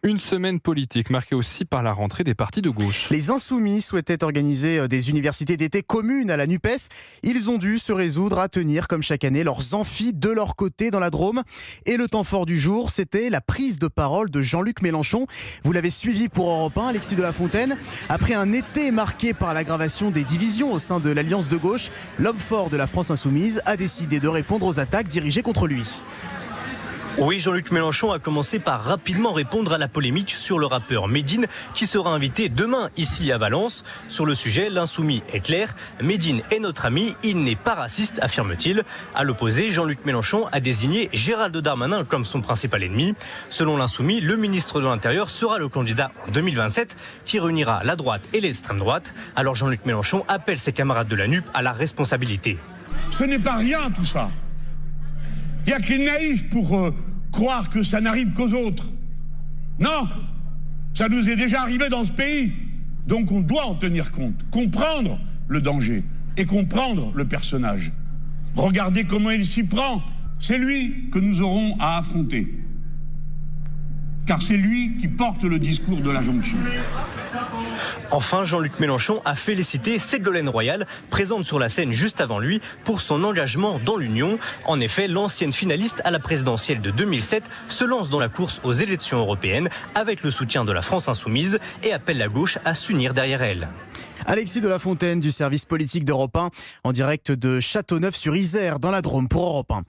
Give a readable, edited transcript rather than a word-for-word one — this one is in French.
Une semaine politique marquée aussi par la rentrée des partis de gauche. Les Insoumis souhaitaient organiser des universités d'été communes à la NUPES. Ils ont dû se résoudre à tenir, comme chaque année, leurs amphis de leur côté dans la Drôme. Et le temps fort du jour, c'était la prise de parole de Jean-Luc Mélenchon. Vous l'avez suivi pour Europe 1, Alexis de la Fontaine. Après un été marqué par l'aggravation des divisions au sein de l'Alliance de gauche, l'homme fort de la France Insoumise a décidé de répondre aux attaques dirigées contre lui. Oui, Jean-Luc Mélenchon a commencé par rapidement répondre à la polémique sur le rappeur Medine qui sera invité demain ici à Valence. Sur le sujet, l'insoumis est clair. Medine est notre ami, il n'est pas raciste, affirme-t-il. À l'opposé, Jean-Luc Mélenchon a désigné Gérald Darmanin comme son principal ennemi. Selon l'insoumis, le ministre de l'Intérieur sera le candidat en 2027 qui réunira la droite et l'extrême droite. Alors Jean-Luc Mélenchon appelle ses camarades de la NUP à la responsabilité. Ce n'est pas rien tout ça. Il n'y a que les naïfs pour croire que ça n'arrive qu'aux autres. Non, ça nous est déjà arrivé dans ce pays. Donc on doit en tenir compte, comprendre le danger et comprendre le personnage. Regardez comment il s'y prend. C'est lui que nous aurons à affronter. Car c'est lui qui porte le discours de la jonction. Enfin, Jean-Luc Mélenchon a félicité Ségolène Royal, présente sur la scène juste avant lui, pour son engagement dans l'Union. En effet, l'ancienne finaliste à la présidentielle de 2007 se lance dans la course aux élections européennes avec le soutien de la France Insoumise et appelle la gauche à s'unir derrière elle. Alexis de la Fontaine du service politique d'Europe 1 en direct de Châteauneuf-sur-Isère dans la Drôme pour Europe 1.